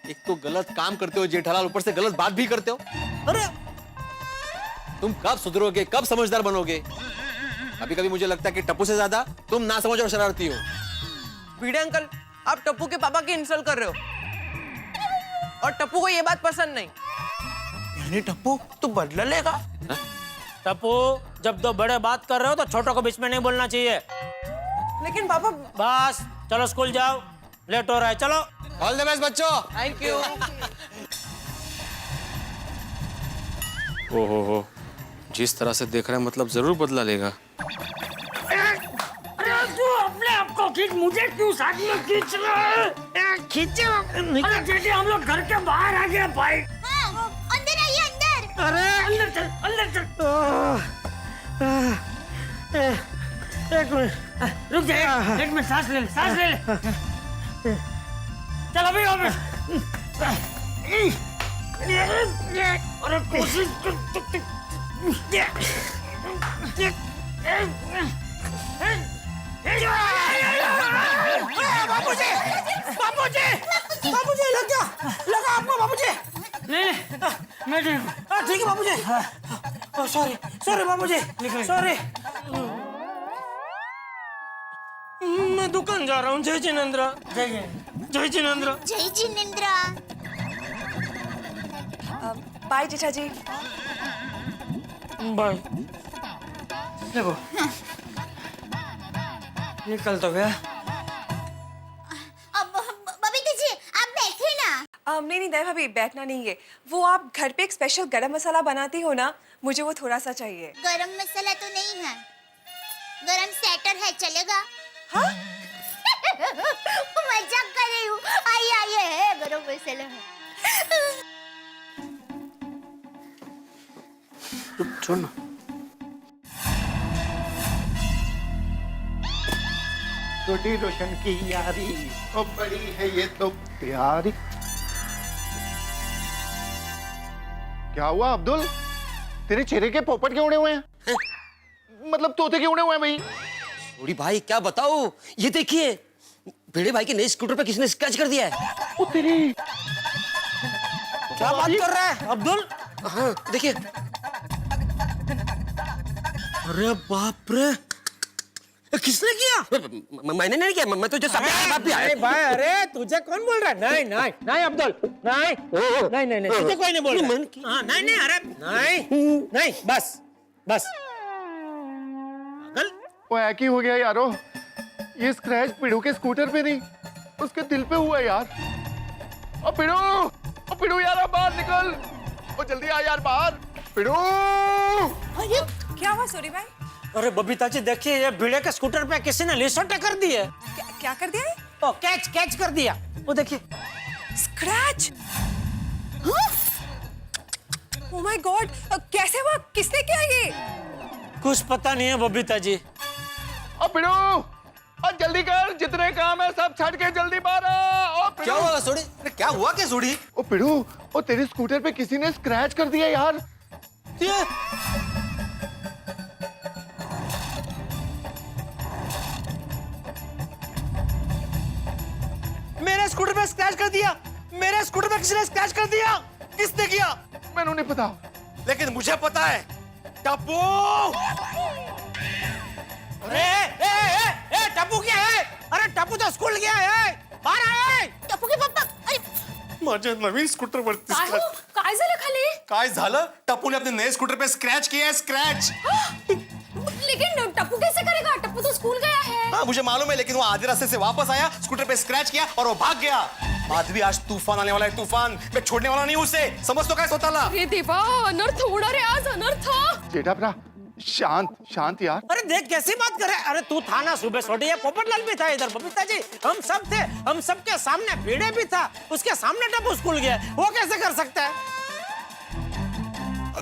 एक तो गलत काम करते हो जेठालाल, ऊपर से गलत बात भी करते हो। अरे तुम कब सुधरोगे, कब समझदार बनोगे? कभी कभी मुझे लगता है कि टप्पू से ज्यादा तुम ना समझ और शरारती हो। भिड़े अंकल, आप टप्पू के पापा की इंसल्ट कर रहे हो और टप्पू को ये बात पसंद नहीं। यानी टप्पू तू बदला लेगा? टप्पू, जब दो बड़े बात कर रहे हो तो छोटों को बीच में नहीं बोलना चाहिए। लेकिन पापा। बस चलो स्कूल जाओ, लेट हो रहा है, चलो। ऑल द बेस्ट बच्चों। Thank you. ओहो, जिस तरह से देख रहा है मतलब जरूर बदला लेगा। अरे तू अपने आप को खींच, मुझे क्यों साथ में खींच रहा है? खींचे। अरे जेठी, हम लोग घर के बाहर आ गए भाई। हाँ, अंदर आइए अंदर। अरे अंदर चल, अंदर चल। एक मिनट रुक जा, एक मिनट सांस ले, सांस ले। चल अभी वापस। अरे कोशिश कर। बाबूजी, बाबूजी, बाबूजी लगा आपको बाबूजी? नहीं, मैं ठीक हूँ। ठीक है बाबूजी। सॉरी सॉरी बाबूजी, सॉरी। मैं दुकान जा रहा हूँ। जय जिनेंद्र। जय जिनेंद्र। जय जिनेंद्र। बाय जेठा जी। बाय। देखो, निकल तो गया। अब बबीता जी आप बैठिए ना। नहीं दया भाभी, बैठना नहीं है। वो आप घर पे एक स्पेशल गरम मसाला बनाती हो ना, मुझे वो थोड़ा सा चाहिए। गरम मसाला तो नहीं है, गरम सेटर है, चलेगा? हाँ? मजाक कर रही हूँ। आइए आइए, है गरम मसाला है। छोड़ ना। छोटी रोशन की यारी ओ बड़ी है ये तो प्यारी। क्या हुआ अब्दुल, तेरे चेहरे के पोपट क्यों उड़े हुए हैं? मतलब तोते क्यों उड़े हुए हैं भाई? बूढ़ी भाई क्या बताओ, ये देखिए भिड़े भाई के नए स्कूटर पे किसी ने स्क्रैच कर दिया है। ओ तेरी, क्या बात कर रहा है अब्दुल? हाँ देखिए। अरे बाप रे, किसने किया? मैंने नहीं किया, मैं तो जस्ट अरे भाई, अरे तुझे कौन बोल रहा है? नहीं नहीं नहीं अब्दुल, नहीं नहीं नहीं नहीं, तुझे कोई नहीं बोल रहा। हाँ नहीं नहीं, अरे नहीं नहीं, बस बस। वो एक ही हो गया यारो। ये स्क्रैच पिड़ू के स्कूटर पे नहीं, उसके दिल पे हुआ यार। ओ पिड़ू यार अब बाहर निकल। ओ जल्दी आ यार बाहर। पिड़ू, क्या हुआ सूरी भाई? अरे बबीता जी देखिए, ये भिड़े के स्कूटर पे किसी ने लिसोटे कर दी है। क्या कर दिया है? ओ कैच कैच कर दिया, वो देखिए। स्क्रैच? ओह माय गॉड, कैसे हुआ? किसने किया ये? कुछ पता नहीं है बबीता जी। ओ पिड़ू, और जल्दी कर, जितने काम है सब छੱਡ के जल्दी बाहर आ। ओ पिड़ू, क्या हुआ सोड़ी? अरे क्या हुआ क्या सोड़ी? ओ पिड़ू, ओ तेरे स्कूटर पे किसी ने स्क्रैच कर दिया यार। मेरे स्कूटर पे स्क्रैच कर दिया, मेरे स्कूटर पे किसी ने स्क्रैच कर दिया। किसने किया? मैंने नहीं पता, लेकिन मुझे पता है, टप्पू। अरे टप्पू क्या है? अरे टप्पू तो स्कूल गया है, बाहर आए। टप्पू के पापा, अरे माझ्या नवीन स्कूटर वरती काय झालं खाली? काय झालं? टप्पूने अपने नए स्कूटर पे स्क्रैच किया है, स्क्रैच। लेकिन टप्पू कैसे करेगा? टप्पू तो स्कूल गया है। हाँ मुझे मालूम है, लेकिन वो आधे रास्ते से वापस आया, स्कूटर पे स्क्रैच किया और वो भाग गया। माधवी, आज तूफान आने वाला है, तूफान। मैं छोड़ने वाला नहीं हूँ उसे, समझ तो क्या स्वतःला? अरे देवा, अनर्थ होणार रे आज, अनर्थ। जेठा भरा शांत शांत यार। अरे देख कैसी बात कर रहे हैं। अरे तू था ना सुबह सोटी, ये पोपटलाल भी था इधर। बबीता जी हम सब थे, हम सबके सामने भिड़े भी था, उसके सामने टप्पू स्कूल गया, वो कैसे कर सकता है?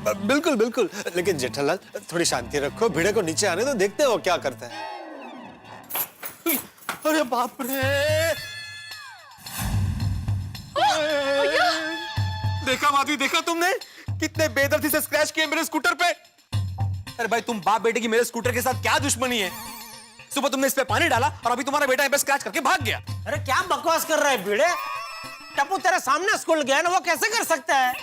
बिल्कुल बिल्कुल, लेकिन जेठालाल थोड़ी शांति रखो, भिड़े को नीचे आने दो, देखते हो क्या करता है। अरे बाप रे, देखा माधवी, देखा तुमने कितने बेदर्दी से स्क्रैच किए मेरे स्कूटर पे। अरे भाई, तुम बाप बेटे की मेरे स्कूटर के साथ क्या दुश्मनी है? सुबह तुमने इस पे पानी डाला और अभी तुम्हारा बेटा यहाँ पे स्क्रैच करके भाग गया। अरे क्या बकवास कर रहा है भिड़े? टप्पू तेरे सामने स्कूल गया ना, वो कैसे कर सकता है?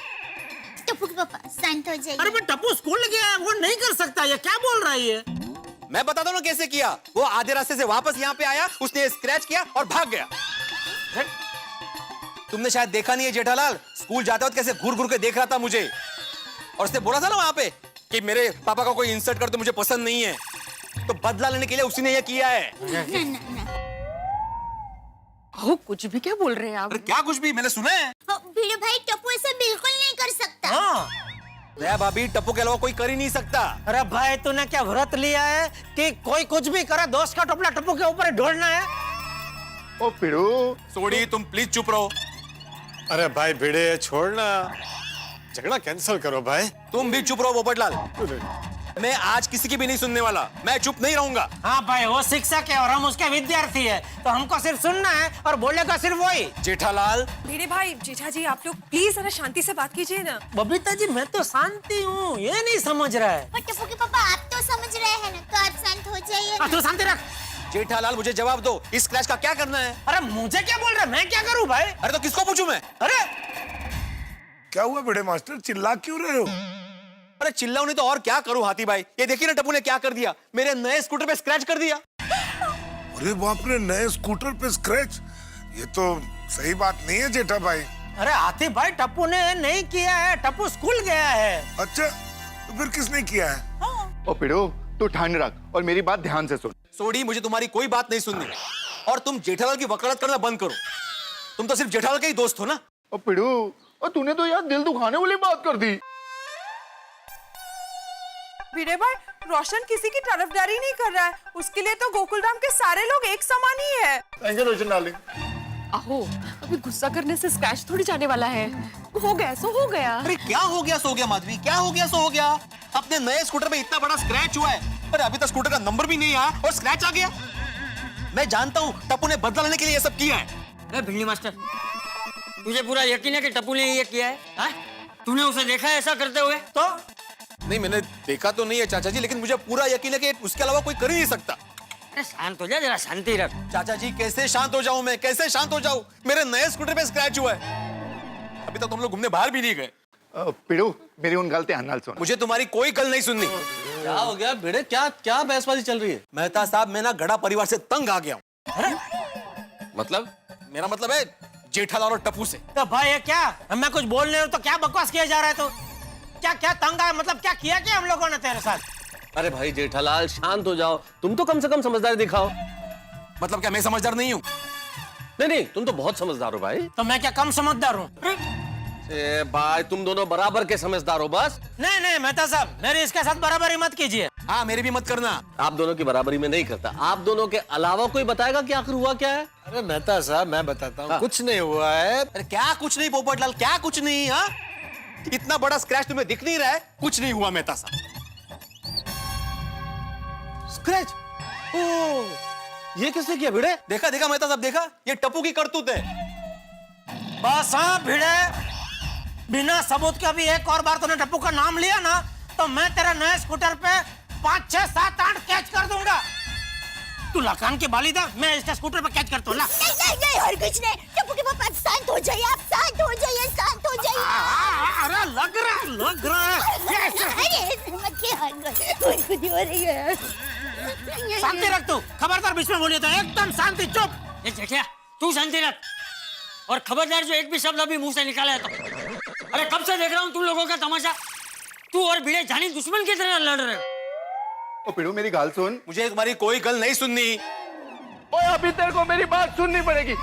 टप्पू के पापा शांत हो अरे जाइए। मैं टप्पू स्कूल गया है, वो नहीं कर सकता। ये क्या बोल रहा है ये? मैं बताता हूँ ना कैसे किया। वो आधे रास्ते से वापस यहाँ पे आया, उसने स्क्रैच किया और भाग गया। तुमने शायद देखा नहीं है जेठालाल, स्कूल जाते वक्त कैसे घूर घूर के देख रहा था मुझे, और उसने बोला था ना वहां पे कि मेरे पापा का कोई इंसल्ट कर तो मुझे पसंद नहीं है, तो बदला लेने के लिए उसी ने ये किया है। ना। ओह, कुछ भी क्या बोल रहे हैं आप? अरे क्या कुछ भी, मैंने सुना है। भिड़ू भाई टप्पू ऐसा बिल्कुल नहीं कर सकता। हाँ। मैं भाभी टप्पू के अलावा कोई कर ही नहीं सकता। अरे भाई तूने क्या व्रत लिया है कि कोई कुछ भी करे दोस्त का टोपला टप्पू के ऊपर ढोलना है? ओ पिड़ू, सोडी तुम प्लीज चुप रहो। अरे भाई भिड़े छोड़ना, झगड़ा कैंसिल करो भाई। तुम भी चुप रहो पोपटलाल। मैं आज किसी की भी नहीं सुनने वाला, मैं चुप नहीं रहूंगा। हाँ भाई, वो शिक्षक है और हम उसके विद्यार्थी है, तो हमको सिर्फ सुनना है और बोलेगा सिर्फ वही। जेठालाल, भिड़े भाई, जेठा जी आप लोग प्लीज जरा शांति से बात कीजिए ना। बबीता जी मैं तो शांति हूँ, ये नहीं समझ रहा है। पर टप्पू के पापा आप तो समझ रहे हैं ना, तो आप शांत हो जाइए। तू शांति रख। जेठालाल मुझे जवाब दो, इस स्क्रैच का क्या करना है? अरे मुझे क्या बोल रहा है, मैं क्या करूँ भाई? अरे तो किसको पूछूं मैं? अरे क्या हुआ बड़े मास्टर, चिल्ला क्यों रहे हो? अरे चिल्लाऊं नहीं तो और क्या करूं हाथी भाई? ये देखिए ना टप्पू ने क्या कर दिया, मेरे नए स्कूटर पे स्क्रैच कर दिया। अरे बाप रे, नए स्कूटर पे स्क्रैच, ये तो सही बात नहीं है जेठा भाई। अरे हाथी भाई, टप्पू ने नहीं किया है, टप्पू स्कूल गया है। अच्छा, तो फिर किसने किया है? ओ पिड़ू, तू ठंड रख और मेरी बात ध्यान से सुन। सोडी मुझे तुम्हारी कोई बात नहीं सुननी, और तुम जेठालाल की वकालत करना बंद करो। तुम तो सिर्फ जेठालाल के ही दोस्त हो ना। ओ पिड़ू, और तूने तो यार दिल दुखाने वाली बात कर दी। भिड़े भाई, रोशन किसी की तरफदारी नहीं कर रहा है, उसके लिए तो गोकुलधाम के सारे लोग एक समान ही है। रोशन डार्लिंग, आहो, अभी गुस्सा करने से स्क्रैच थोड़ी जाने वाला है। हो गया सो हो गया। अरे क्या हो गया सो हो गया माधवी, क्या हो गया सो हो गया? अपने नए स्कूटर पे इतना बड़ा स्क्रैच हुआ है, पर अभी तक स्कूटर का नंबर भी नहीं आया और स्क्रैच आ गया। मैं जानता हूँ टप्पू ने बदला लेने के लिए ये सब किया है। भिंडी मास्टर, तुझे पूरा यकीन है कि टप्पू ने ये किया है? हाँ? तूने उसे देखा है ऐसा करते हुए? तो नहीं, मैंने देखा तो नहीं है चाचा जी, लेकिन मुझे पूरा यकीन है कि उसके अलावा कोई कर ही नहीं सकता। अरे शांत हो जा, जरा शांति रख। चाचा जी कैसे शांत हो जाऊं मैं, कैसे शांत हो जाऊं? मेरे नए स्कूटर पे स्क्रैच हुआ है। अभी तक हम लोग घूमने बाहर भी नहीं गए। पिड़ू, मेरी उन गल ध्यान नाल सुन। मुझे तुम्हारी कोई गल नहीं सुननी। क्या हो गया भिड़े, क्या क्या बहसबाजी चल रही है? मेहता साहब, मैं ना गड़ा परिवार से तंग आ गया हूं। मतलब मेरा मतलब है जेठालाल और टप्पू से। तो भाई ये क्या, मैं कुछ बोल रहे हो तो क्या बकवास किया जा रहा है? तो क्या क्या तंग है, मतलब क्या किया क्या हम लोगों ने तेरे साथ? अरे भाई जेठालाल शांत हो जाओ, तुम तो कम से कम समझदारी दिखाओ। मतलब क्या मैं समझदार नहीं हूँ? नहीं नहीं, तुम तो बहुत समझदार हो भाई। तो मैं क्या कम समझदार हूँ? ए भाई, तुम दोनों बराबर के समझदार हो बस। नहीं नहीं मेहता साहब, मेरी इसके साथ बराबरी मत कीजिए। हाँ, मेरी भी मत करना। आप दोनों की बराबरी में नहीं करता। आप दोनों के अलावा कोई बताएगा कि आखिर हुआ क्या है? अरे मेहता साहब, मैं बताता हूँ, कुछ नहीं हुआ है। अरे क्या कुछ नहीं पोपटलाल, क्या कुछ नहीं? हाँ, इतना बड़ा स्क्रैच तुम्हें दिख नहीं रहा है? कुछ नहीं हुआ मेहता साहब। स्क्रैच? ओ, ये किसने किया भिड़े? देखा देखा मेहता साहब, देखा, ये टप्पू की करतूत है। बस हाँ भिड़े, बिना सबूत के अभी एक और बार तूने टप्पू का नाम लिया ना, तो मैं तेरे नए स्कूटर पे 5, 6, 7, 8 कैच कर दूंगा। तू लकान के बाली दा, मैं इसके स्कूटर पे कैच करता हूँ। नहीं, और कुछ नहीं। टप्पू के पापा शांत हो जाइए, आप शांत हो जाइए, शांत हो जाइए। अरे लग रहा है। अरे मत और खुद ही हो रही है। शांति रख तू, खबरदार बीच में बोलिए तो एकदम शांति, चुप। ए जेठिया, तू शांति रख, और खबरदार जो एक भी शब्द अभी मुंह से निकाला है तो। अरे कब से देख रहा हूँ तुम लोगों का तमाशा। तू और भिड़े जानी दुश्मन की तरह लड़ रहे हो। ओ पिड़ू, मेरी गाल सुन। मुझे तुम्हारी कोई गल नहीं सुननी। ओए अभी तेरे को मेरी बात सुननी पड़ेगी।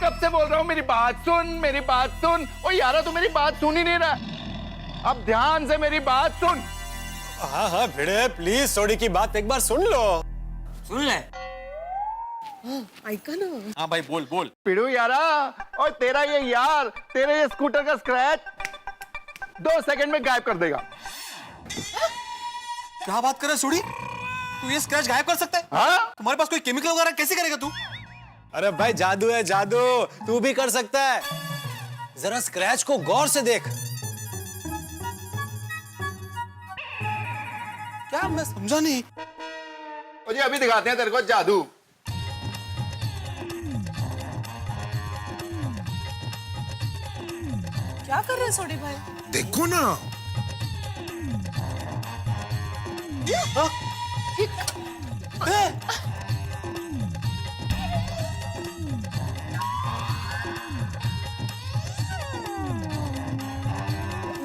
कब से बोल रहा हूँ मेरी बात सुन, मेरी बात सुन। ओ यारा, तू मेरी बात सुन ही नहीं रहा। अब ध्यान से मेरी बात सुन। हाँ हाँ भिड़े, प्लीज सोडी की बात एक बार सुन लो। सुन ले। ऐका ना। हाँ भाई, बोल बोल। पिड़ू यारा, और तेरा ये यार, तेरे ये स्कूटर का स्क्रैच 2 सेकंड में गायब कर देगा। क्या बात कर रहा है सुड़ी? तू ये स्क्रैच गायब कर सकता है? हाँ? तुम्हारे पास कोई केमिकल वगैरह, कैसे करेगा तू? अरे भाई जादू है जादू, तू भी कर सकता है। जरा स्क्रैच को गौर से देख। क्या, मैं समझा नहीं। मुझे अभी दिखाते हैं तेरे को जादू। क्या कर रहे हैं सोडी भाई? देखो ना।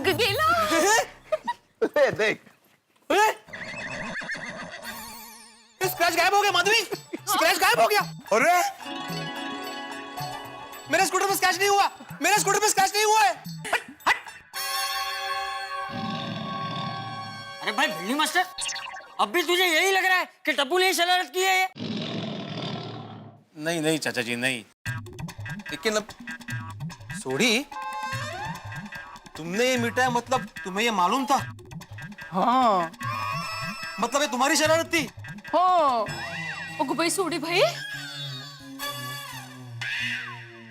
गेला देख स्क्रैच गायब हो गया माधवी, स्क्रैच गायब हो गया। अरे मेरे स्कूटर पे स्क्रैच नहीं हुआ, मेरे स्कूटर पे स्क्रैच नहीं हुआ है। अरे भाई भिल्ली मास्टर, अब भी तुझे यही लग रहा है कि टप्पू ने ही शरारत की है ये? नहीं नहीं चाचा जी नहीं, लेकिन अब सोडी, तुमने ये मिटाया मतलब तुम्हें ये मालूम था? हाँ मतलब ये तुम्हारी शरारत थी? हाँ। ओगो भाई सोडी भाई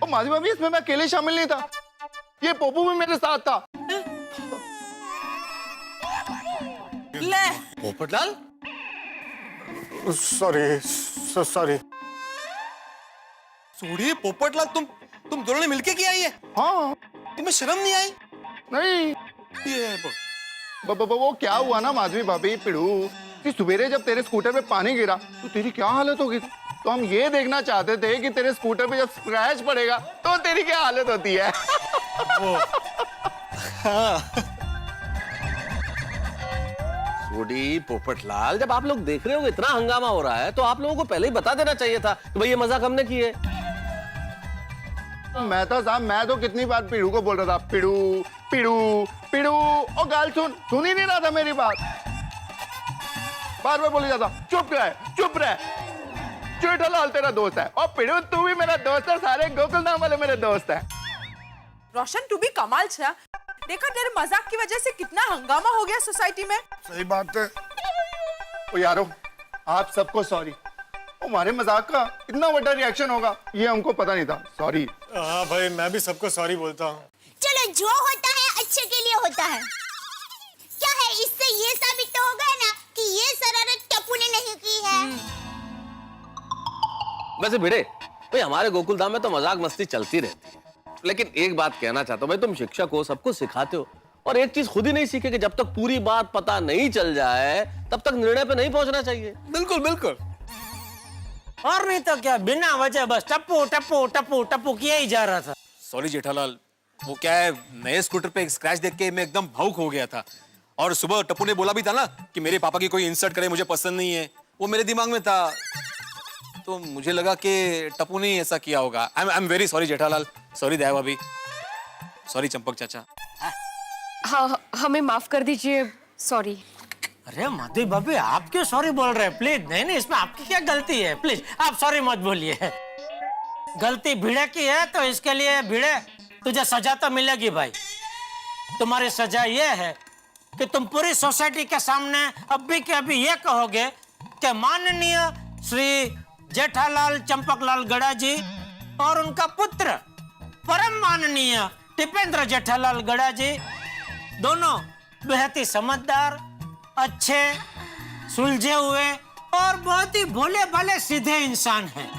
और माधवी भाभी, इसमें मैं अकेले शामिल नहीं था, ये पोपू भी मेरे साथ था। ले पोपटलाल, सॉरी सॉरी। सोडी पोपटलाल, तुम दोनों ने मिलके किया ये? हाँ। तुम्हें शर्म नहीं आई? नहीं, ये वो क्या हुआ ना माधवी भाभी, पिड़ू, कि सवेरे जब तेरे स्कूटर पे पानी गिरा तो तेरी क्या हालत होगी? तो हम ये देखना चाहते थे कि तेरे स्कूटर पे जब स्क्रैच पड़ेगा तो तेरी क्या हालत होती है। छोड़ी पोपटलाल, जब आप लोग देख रहे हो इतना हंगामा हो रहा है तो आप लोगों को पहले ही बता देना चाहिए था कि भाई ये मजाक हमने की है। मैं तो कितनी बार पिड़ू को बोल रहा था, पिड़ू पिड़ू पिड़ू, और गाल सुन ही नहीं रहा था मेरी बात, बार बार बोली जाता चुप रह, जेठालाल तेरा दोस्त है और पिड़ू तू भी मेरा दोस्त है, सारे गोकुल नाम वाले मेरे दोस्त है। रोशन तू भी कमाल छा, देखा तेरे मजाक की वजह से कितना हंगामा हो गया सोसाइटी में। सही बात है। ओ यारो, आप सबको सॉरी, हमारे मजाक का इतना बड़ा रिएक्शन होगा ये हमको पता नहीं था, सॉरी। हाँ भाई, मैं भी सबको सॉरी बोलता हूँ। चलो, जो होता है अच्छे के लिए होता है। क्या है, इससे ये साबित तो होगा ना कि ये शरारत टप्पू ने नहीं की है। वैसे भिड़े भाई, हमारे गोकुलधाम में तो मजाक मस्ती चलती रहती है, लेकिन एक बात कहना चाहता हूँ, भाई तुम शिक्षक हो, सबको सिखाते हो, और एक चीज खुद ही नहीं सीखे कि जब तक पूरी बात पता नहीं चल जाए तब तक निर्णय पे नहीं पहुंचना चाहिए। बिल्कुल बिल्कुल। और नहीं तो क्या, बिना वजह बस टप्पू टप्पू टप्पू टप्पू किया ही जा रहा था। सॉरी जेठालाल, वो क्या है, नए स्कूटर पे एक स्क्रैच देख के मैं एकदम भावुक हो गया था, और सुबह टप्पू ने बोला भी था ना कि मेरे पापा की कोई इंसल्ट करे मुझे पसंद नहीं है, वो मेरे दिमाग में था, तो मुझे लगा कि टप्पू ने ऐसा किया होगा। I am very sorry Jethalal, sorry Daya bhabhi, sorry Champak चाचा। हाँ, हमें माफ कर दीजिए, सॉरी। अरे माधवी भाभी, आप क्यों सॉरी बोल रहे हैं? प्लीज, नहीं, इसमें आपकी क्या गलती है? प्लीज आप सॉरी मत बोलिए। गलती भिड़े की है तो इसके लिए भिड़े तुझे सजा तो मिलेगी भाई। तुम्हारी सजा ये है कि तुम पूरी सोसाइटी के सामने अभी के अभी ये कहोगे कि माननीय श्री जेठालाल चंपकलाल गड़ा जी और उनका पुत्र परम माननीय टिपेंद्र जेठालाल गड़ा जी दोनों बेहद ही समझदार, अच्छे, सुलझे हुए और बहुत ही भोले भाले सीधे इंसान हैं।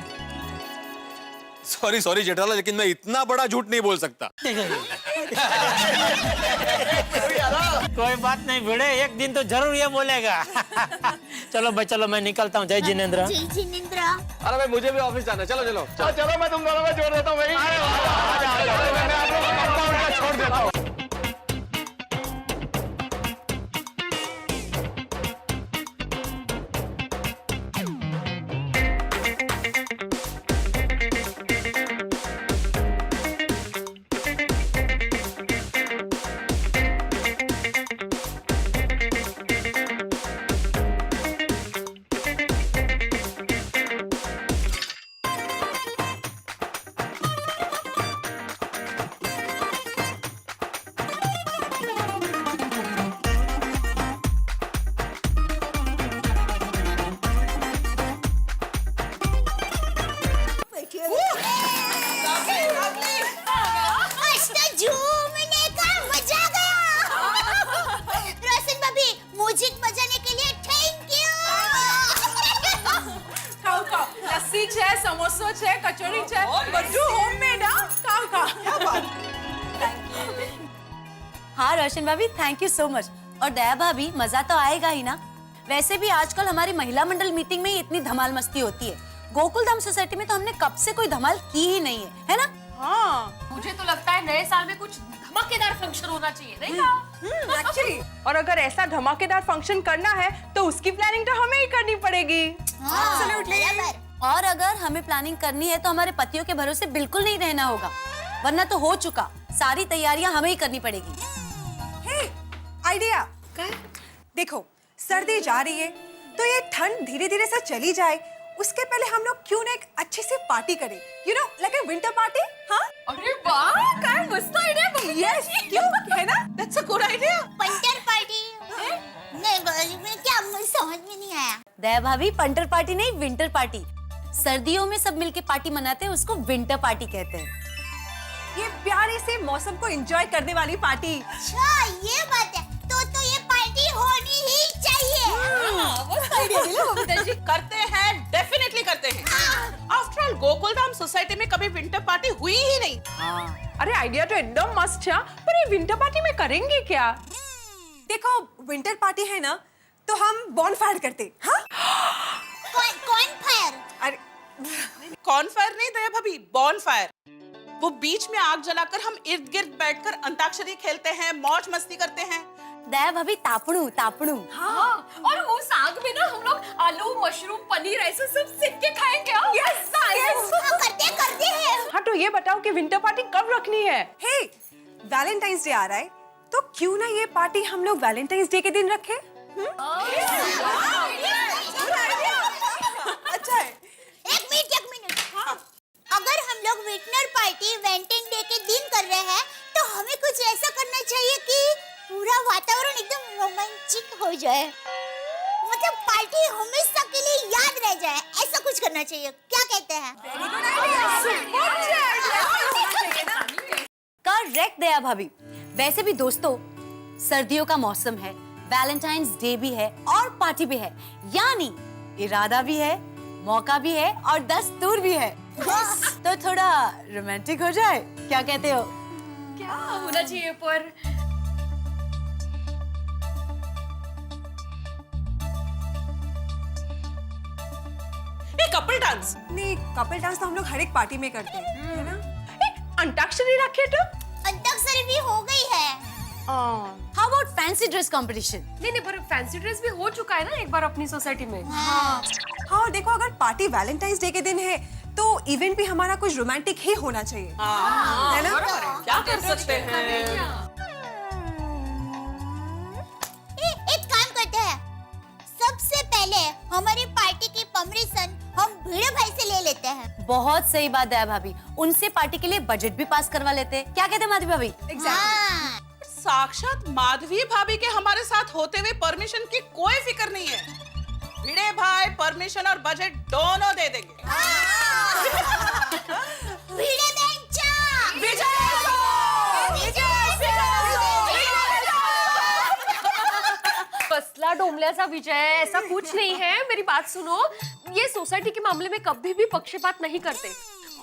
सॉरी सॉरी जेठालाल, लेकिन मैं इतना बड़ा झूठ नहीं बोल सकता। कोई बात नहीं भिड़े, एक दिन तो जरूर ये बोलेगा। चलो भाई, चलो मैं निकलता हूँ। जय जिनेंद्र। जय जिनेंद्र। अरे भाई मुझे भी ऑफिस जाना है, चलो चलो चलो मैं तुम दोनों में जोड़ देता हूँ भाई। मैं आप लोगों को कंपाउंड का छोड़ देता हूँ। आज तो झूमने का मजा गया। रोशन भाभी, म्यूजिक बजाने के लिए थैंक यू। खाओ खाओ, लस्सी है, समोसा है, कचौरी है, बड्डू होममेड। खाओ खाओ। हाँ रोशन भाभी, थैंक यू सो मच। और दया भाभी, मजा तो आएगा ही ना। वैसे भी आजकल हमारी महिला मंडल मीटिंग में ही इतनी धमाल मस्ती होती है। गोकुलधाम सोसाइटी में तो हमने कब से कोई धमाल की ही नहीं है ना? हाँ, मुझे तो लगता है नए साल में कुछ धमाकेदार फंक्शन होना चाहिए, नहीं कहा? एक्चुअली और अगर ऐसा धमाकेदार फंक्शन करना है तो उसकी प्लानिंग तो हमें ही करनी पड़ेगी। बराबर। और अगर हमें प्लानिंग करनी है तो हमारे पतियों के भरोसे बिल्कुल नहीं रहना होगा, वरना तो हो चुका। सारी तैयारियां हमें ही करनी पड़ेगी। हे, आइडिया। देखो, सर्दी जा रही है तो ये ठंड धीरे धीरे से चली जाए, उसके पहले हम लोग क्यों ना एक अच्छी सी पार्टी करें, you know, like a winter party. हाँ, अरे वाह, क्या मस्त आइडिया। यस, क्यों, है ना? That's a good idea. Punter party? नहीं, क्या मुझे समझ में नहीं आया। दया भाभी, पंटर पार्टी नहीं, विंटर पार्टी। सर्दियों में सब मिलके पार्टी मनाते हैं, उसको विंटर पार्टी कहते हैं। ये प्यारे से मौसम को एंजॉय करने वाली पार्टी। अच्छा, ये बात है। तो ये पार्टी होनी ही चाहिए। करते हैं, डेफिनेटली करते हैं। आफ्टर ऑल गोकुलधाम सोसाइटी में कभी विंटर पार्टी हुई ही नहीं। अरे आइडिया तो एकदम मस्त है, पर ये विंटर पार्टी में करेंगे क्या? देखो, विंटर पार्टी है ना, तो हम बॉनफायर करते। हाँ? कौन फायर? अरे कॉर्नफायर नहीं दया भाभी, बॉनफायर। वो बीच में आग जलाकर हम इर्द गिर्द बैठकर अंताक्षरी खेलते हैं, मौज मस्ती करते हैं। दया भाभी, तापड़ू। हाँ, और उस आग में ना हम लोग आलू, मशरूम, पनीर ऐसे सब सेक के खाएंगे। यस, करते हैं। हाँ, तो ये बताओ कि विंटर पार्टी कब रखनी है? हे, वैलेंटाइंस डे आ रहा है, तो क्यों ना ये पार्टी हम लोग वैलेंटाइंस डे के दिन रखें? अच्छा है। एक मिनट। हाँ। अगर हम लोग विंटर पार्टी वेंटिंग डे के दिन कर रहे हैं, तो हमें कुछ ऐसा करना चाहिए कि पूरा वातावरण एकदम रोमांचक हो जाए। मतलब पार्टी हमेशा के लिए याद रह जाए, ऐसा कुछ करना चाहिए। क्या कहते हैं? करेक्ट दया भाभी। वैसे भी दोस्तों, सर्दियों का मौसम है, वैलेंटाइंस डे भी है और पार्टी भी है, यानी इरादा भी है, मौका भी है और दस्तूर भी है। तो थोड़ा रोमांटिक हो जाए, क्या कहते हो? क्या होना चाहिए पर? Couple dance? नहीं, कपल डांस तो हम लोग हर एक पार्टी में करते हैं, है ना? अंताक्षरी रखे तो? अंताक्षरी भी हो गई है। How about fancy dress competition? नहीं, पर फैंसी ड्रेस भी हो चुका है ना एक बार अपनी सोसाइटी में। हाँ, देखो, अगर पार्टी वैलेंटाइंस डे के दिन है तो इवेंट भी हमारा कुछ रोमांटिक ही होना चाहिए, है ना? क्या कर सकते हैं? एक काम करते हैं, सबसे पहले हमारी पार्टी की परमिशन हम भिड़े भाई से ले लेते हैं। बहुत सही बात है भाभी, उनसे पार्टी के लिए बजट भी पास करवा लेते हैं। क्या कहते हैं माधवी भाभी? साक्षात माधवी भाभी के हमारे साथ होते हुए परमिशन की कोई फिक्र नहीं है। भिड़े भाई परमिशन और बजट दोनों दे देंगे। भिड़े कसला डोमल्याचा विजय, ऐसा कुछ नहीं है। मेरी बात सुनो, ये सोसाइटी के मामले में कभी भी पक्षपात नहीं करते।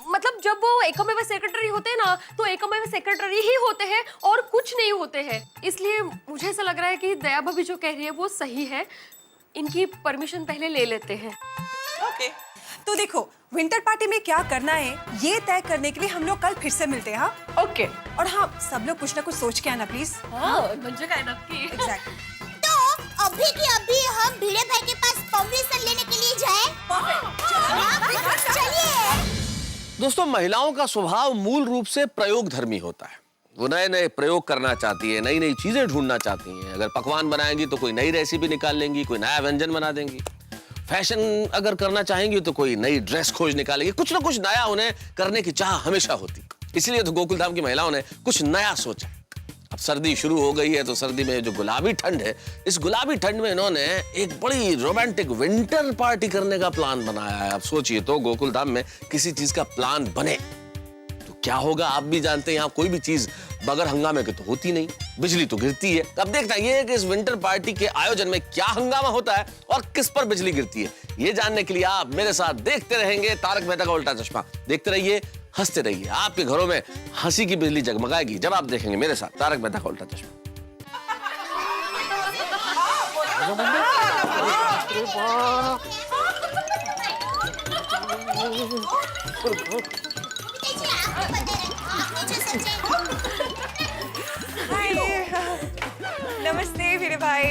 मतलब जब वो एकमेव सेक्रेटरी होते हैं ना, तो एकमेव सेक्रेटरी ही होते हैं और कुछ नहीं होते हैं। इसलिए मुझे ऐसा लग रहा है कि दया भाभी जो कह रही है वो सही है। इनकी परमिशन पहले ले लेते हैं। ओके। तो देखो, विंटर पार्टी में क्या करना है ये तय करने के लिए हम लोग कल फिर से मिलते हैं। हाँ, ओके। और हाँ, सब लोग कुछ ना कुछ सोच के आना प्लीज। म्हणजे काय नक्की? एग्जैक्टली। तो अभी की अभी हम भिड़े भाई के पास परमिशन लेने के लिए जाएं। चलिए। दोस्तों, महिलाओं का स्वभाव मूल रूप से प्रयोग धर्मी होता है। वो नए नए प्रयोग करना चाहती है, नई नई चीजें ढूंढना चाहती हैं। अगर पकवान बनाएंगी तो कोई नई रेसिपी निकाल लेंगी, कोई नया व्यंजन बना देंगी। फैशन अगर करना चाहेंगी तो कोई नई ड्रेस खोज निकालेंगी। कुछ ना कुछ नया उन्हें करने की चाह हमेशा होती। इसलिए तो गोकुलधाम की महिलाओं ने कुछ नया सोचा। अब सर्दी शुरू हो गई है, तो सर्दी में जो गुलाबी ठंड है, इस गुलाबी ठंड में इन्होंने एक बड़ी रोमांटिक विंटर पार्टी करने का प्लान बनाया है। अब सोचिए तो, गोकुलधाम में किसी चीज का प्लान बने तो क्या होगा, आप भी जानते हैं। यहाँ कोई भी चीज बगैर हंगामे के तो होती नहीं, बिजली तो गिरती है। अब देखना ये है कि इस विंटर पार्टी के आयोजन में क्या हंगामा होता है और किस पर बिजली गिरती है। ये जानने के लिए आप मेरे साथ देखते रहेंगे तारक मेहता का उल्टा चश्मा। देखते रहिए, हंसते रहिए। आपके घरों में हंसी की बिजली जगमगाएगी जब आप देखेंगे मेरे साथ तारक मेहता का उल्टा चश्मा। आजा मम्मी। अरे बाप। हाय नमस्ते मेरे भाई